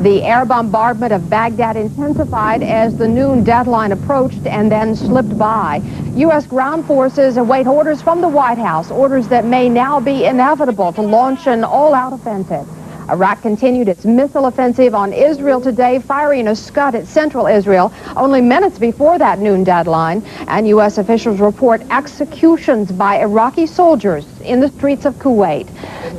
The air bombardment of Baghdad intensified as the noon deadline approached and then slipped by. U.S. ground forces await orders from the White House, orders that may now be inevitable to launch an all-out offensive. Iraq continued its missile offensive on Israel today, firing a Scud at central Israel only minutes before that noon deadline. And U.S. officials report executions by Iraqi soldiers in the streets of Kuwait.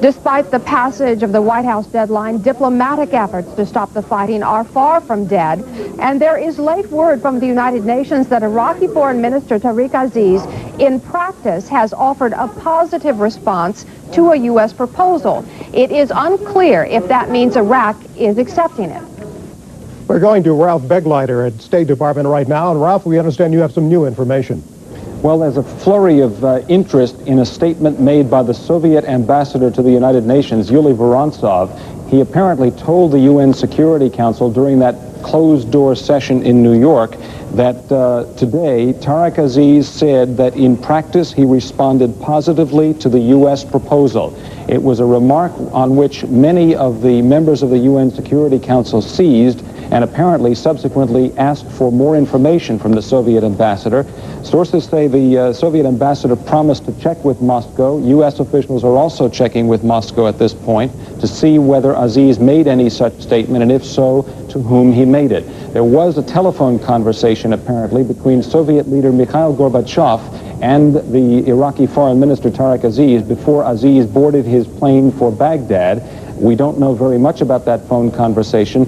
Despite the passage of the White House deadline, diplomatic efforts to stop the fighting are far from dead. And there is late word from the United Nations that Iraqi Foreign Minister Tariq Aziz, in practice, has offered a positive response to a U.S. proposal. It is unclear if that means Iraq is accepting it. We're going to Ralph Begleiter at State Department right now. And Ralph, we understand you have some new information. Well, there's a flurry of interest in a statement made by the Soviet ambassador to the United Nations, Yuri Vorontsov. He apparently told the UN Security Council during that closed-door session in New York that today Tariq Aziz said that in practice he responded positively to the U.S. proposal. It was a remark on which many of the members of the UN Security Council seized and apparently subsequently asked for more information from the Soviet ambassador. Sources say the Soviet ambassador promised to check with Moscow. U.S. officials are also checking with Moscow at this point to see whether Aziz made any such statement, and if so, to whom he made it. There was a telephone conversation, apparently, between Soviet leader Mikhail Gorbachev and the Iraqi Foreign Minister Tariq Aziz before Aziz boarded his plane for Baghdad. We don't know very much about that phone conversation.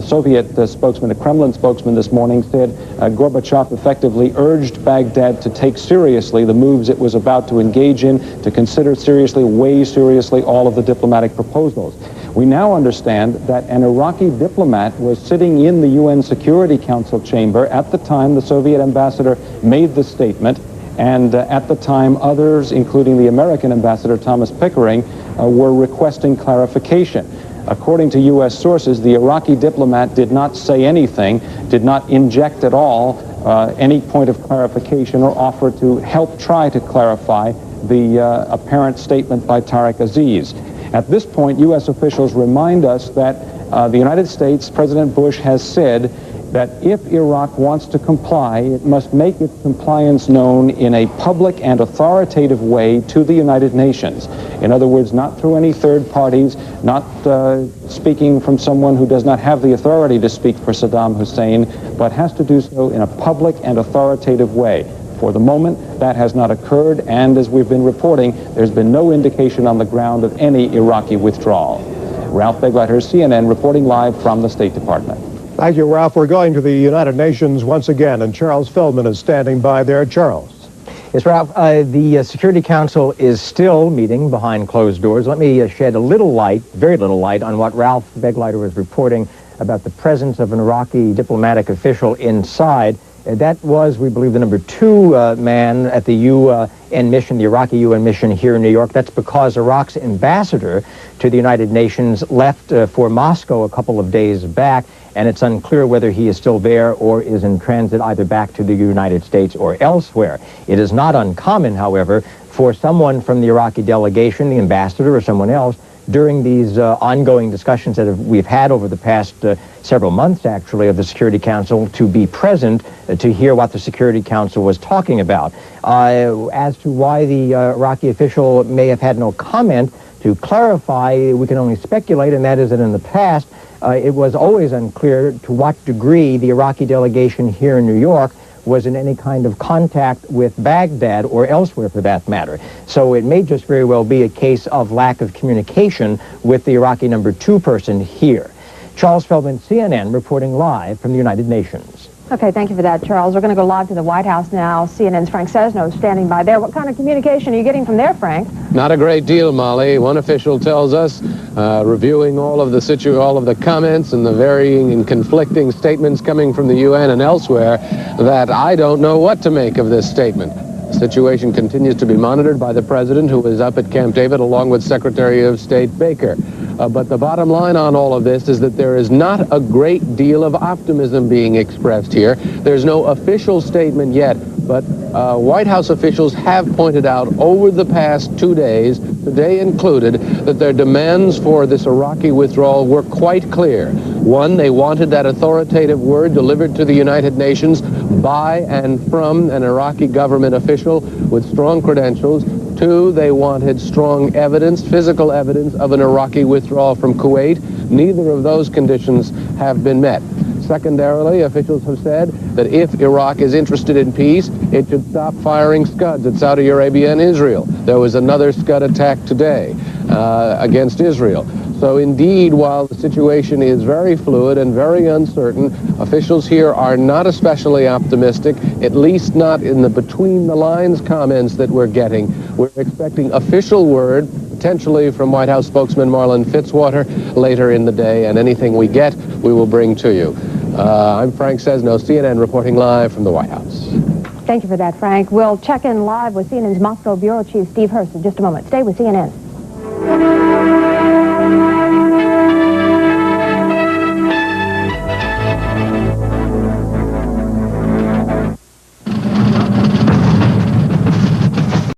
Soviet spokesman, a Kremlin spokesman this morning said Gorbachev effectively urged Baghdad to take seriously the moves it was about to engage in, to consider seriously, weigh seriously all of the diplomatic proposals. We now understand that an Iraqi diplomat was sitting in the UN Security Council chamber at the time the Soviet ambassador made the statement, and at the time others, including the American ambassador Thomas Pickering, were requesting clarification. According to U.S. sources, the Iraqi diplomat did not say anything, did not inject at all any point of clarification or offer to help try to clarify the apparent statement by Tariq Aziz. At this point, U.S. officials remind us that the United States, President Bush has said that if Iraq wants to comply, it must make its compliance known in a public and authoritative way to the United Nations. In other words, not through any third parties, not speaking from someone who does not have the authority to speak for Saddam Hussein, but has to do so in a public and authoritative way. For the moment, that has not occurred, and as we've been reporting, there's been no indication on the ground of any Iraqi withdrawal. Ralph Begleiter, CNN, reporting live from the State Department. Thank you, Ralph. We're going to the United Nations once again, and Charles Feldman is standing by there. Charles. Yes, Ralph, the Security Council is still meeting behind closed doors. Let me shed a little light, very little light, on what Ralph Begleiter was reporting about the presence of an Iraqi diplomatic official inside. That was, we believe, the number 2 man at the UN mission, the Iraqi UN mission here in New York. That's because Iraq's ambassador to the United Nations left for Moscow a couple of days back, and it's unclear whether he is still there or is in transit either back to the United States or elsewhere. It is not uncommon, however, for someone from the Iraqi delegation, the ambassador or someone else, during these ongoing discussions that we've had over the past several months, actually, of the Security Council, to be present to hear what the Security Council was talking about. As to why the Iraqi official may have had no comment to clarify, we can only speculate, and that is that in the past, it was always unclear to what degree the Iraqi delegation here in New York was in any kind of contact with Baghdad or elsewhere for that matter. So it may just very well be a case of lack of communication with the Iraqi number 2 person here. Charles Feldman, CNN, reporting live from the United Nations. Okay, thank you for that, Charles. We're going to go live to the White House now. CNN's Frank Sesno standing by there. What kind of communication are you getting from there, Frank? Not a great deal, Molly. One official tells us, reviewing all of the comments and the varying and conflicting statements coming from the UN and elsewhere, that I don't know what to make of this statement. The situation continues to be monitored by the president, who is up at Camp David along with Secretary of State Baker. But the bottom line on all of this is that there is not a great deal of optimism being expressed here. There's no official statement yet, but White House officials have pointed out over the past 2 days today included that their demands for this Iraqi withdrawal were quite clear. One, they wanted that authoritative word delivered to the United Nations by and from an Iraqi government official with strong credentials. Two, they wanted strong evidence, physical evidence of an Iraqi withdrawal from Kuwait. Neither of those conditions have been met. Secondarily, officials have said that if Iraq is interested in peace, it should stop firing Scuds at Saudi Arabia and Israel. There was another Scud attack today against Israel. So indeed, while the situation is very fluid and very uncertain, officials here are not especially optimistic, at least not in the between-the-lines comments that we're getting. We're expecting official word, potentially from White House spokesman Marlin Fitzwater later in the day, and anything we get, we will bring to you. I'm Frank Sesno, CNN, reporting live from the White House. Thank you for that, Frank. We'll check in live with CNN's Moscow Bureau Chief Steve Hurst in just a moment. Stay with CNN.